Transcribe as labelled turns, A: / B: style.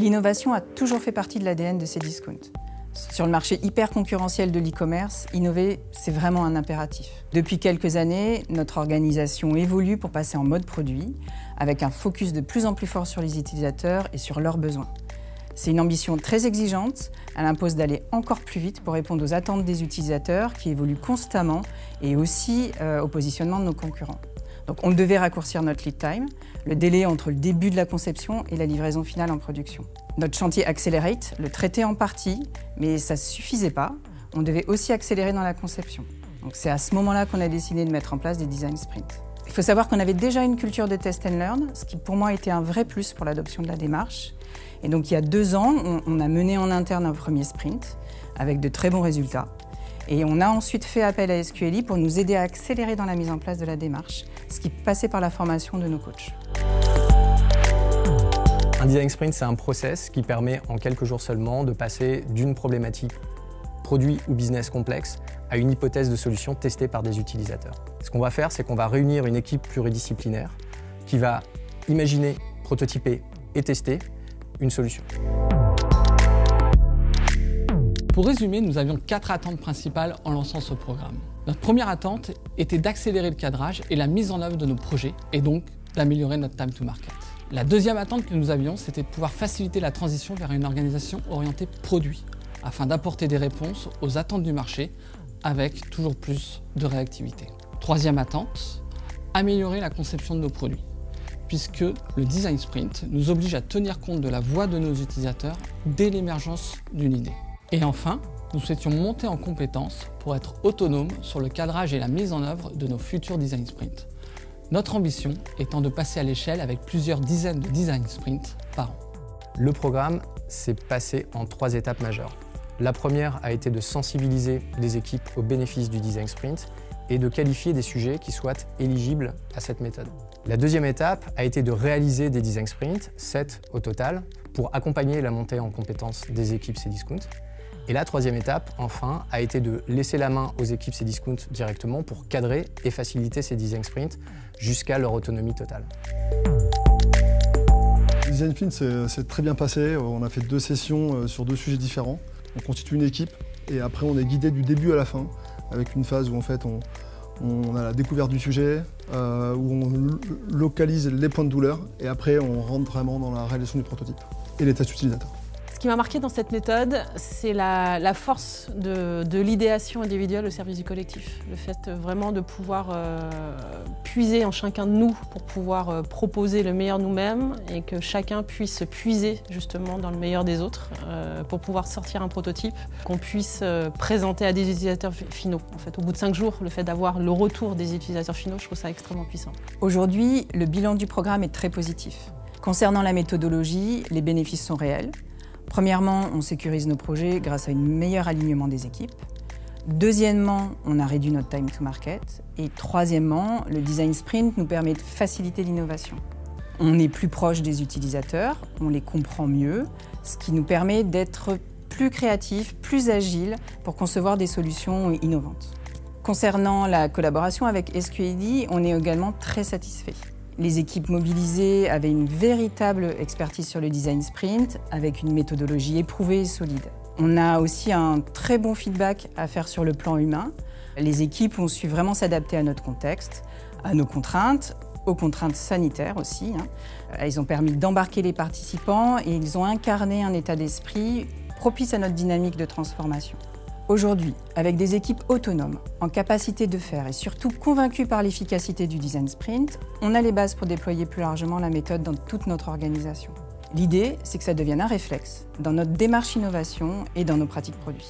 A: L'innovation a toujours fait partie de l'ADN de Cdiscount. Sur le marché hyper concurrentiel de l'e-commerce, innover, c'est vraiment un impératif. Depuis quelques années, notre organisation évolue pour passer en mode produit, avec un focus de plus en plus fort sur les utilisateurs et sur leurs besoins. C'est une ambition très exigeante, elle impose d'aller encore plus vite pour répondre aux attentes des utilisateurs qui évoluent constamment et aussi au positionnement de nos concurrents. Donc on devait raccourcir notre lead time, le délai entre le début de la conception et la livraison finale en production. Notre chantier Accelerate le traitait en partie, mais ça ne suffisait pas. On devait aussi accélérer dans la conception. Donc c'est à ce moment-là qu'on a décidé de mettre en place des design sprints. Il faut savoir qu'on avait déjà une culture de test and learn, ce qui pour moi était un vrai plus pour l'adoption de la démarche. Et donc il y a 2 ans, on a mené en interne un premier sprint avec de très bons résultats. Et on a ensuite fait appel à SQLi pour nous aider à accélérer dans la mise en place de la démarche, ce qui passait par la formation de nos coachs.
B: Un design sprint, c'est un process qui permet en quelques jours seulement de passer d'une problématique produit ou business complexe à une hypothèse de solution testée par des utilisateurs. Ce qu'on va faire, c'est qu'on va réunir une équipe pluridisciplinaire qui va imaginer, prototyper et tester une solution.
C: Pour résumer, nous avions 4 attentes principales en lançant ce programme. Notre première attente était d'accélérer le cadrage et la mise en œuvre de nos projets et donc d'améliorer notre time to market. La deuxième attente que nous avions, c'était de pouvoir faciliter la transition vers une organisation orientée produit afin d'apporter des réponses aux attentes du marché avec toujours plus de réactivité. Troisième attente, améliorer la conception de nos produits puisque le design sprint nous oblige à tenir compte de la voix de nos utilisateurs dès l'émergence d'une idée. Et enfin, nous souhaitions monter en compétences pour être autonomes sur le cadrage et la mise en œuvre de nos futurs design sprints. Notre ambition étant de passer à l'échelle avec plusieurs dizaines de design sprints par an.
B: Le programme s'est passé en 3 étapes majeures. La première a été de sensibiliser les équipes aux bénéfices du design sprint et de qualifier des sujets qui soient éligibles à cette méthode. La deuxième étape a été de réaliser des design sprints, 7 au total, pour accompagner la montée en compétences des équipes Cdiscount. Et la troisième étape, enfin, a été de laisser la main aux équipes Cdiscount directement pour cadrer et faciliter ces design sprints jusqu'à leur autonomie totale.
D: Le design sprint s'est très bien passé. On a fait 2 sessions sur 2 sujets différents. On constitue une équipe et après on est guidé du début à la fin avec une phase où en fait on a la découverte du sujet, où on localise les points de douleur et après on rentre vraiment dans la réalisation du prototype et les tests utilisateurs.
E: Ce qui m'a marqué dans cette méthode, c'est la force de l'idéation individuelle au service du collectif. Le fait vraiment de pouvoir puiser en chacun de nous pour pouvoir proposer le meilleur nous-mêmes et que chacun puisse puiser justement dans le meilleur des autres pour pouvoir sortir un prototype qu'on puisse présenter à des utilisateurs finaux. En fait, au bout de 5 jours, le fait d'avoir le retour des utilisateurs finaux, je trouve ça extrêmement puissant.
A: Aujourd'hui, le bilan du programme est très positif. Concernant la méthodologie, les bénéfices sont réels. Premièrement, on sécurise nos projets grâce à un meilleur alignement des équipes. Deuxièmement, on a réduit notre time to market. Et troisièmement, le design sprint nous permet de faciliter l'innovation. On est plus proche des utilisateurs, on les comprend mieux, ce qui nous permet d'être plus créatifs, plus agiles pour concevoir des solutions innovantes. Concernant la collaboration avec SQLi, on est également très satisfait. Les équipes mobilisées avaient une véritable expertise sur le design sprint avec une méthodologie éprouvée et solide. On a aussi un très bon feedback à faire sur le plan humain. Les équipes ont su vraiment s'adapter à notre contexte, à nos contraintes, aux contraintes sanitaires aussi. Ils ont permis d'embarquer les participants et ils ont incarné un état d'esprit propice à notre dynamique de transformation. Aujourd'hui, avec des équipes autonomes, en capacité de faire et surtout convaincues par l'efficacité du design sprint, on a les bases pour déployer plus largement la méthode dans toute notre organisation. L'idée, c'est que ça devienne un réflexe dans notre démarche innovation et dans nos pratiques produits.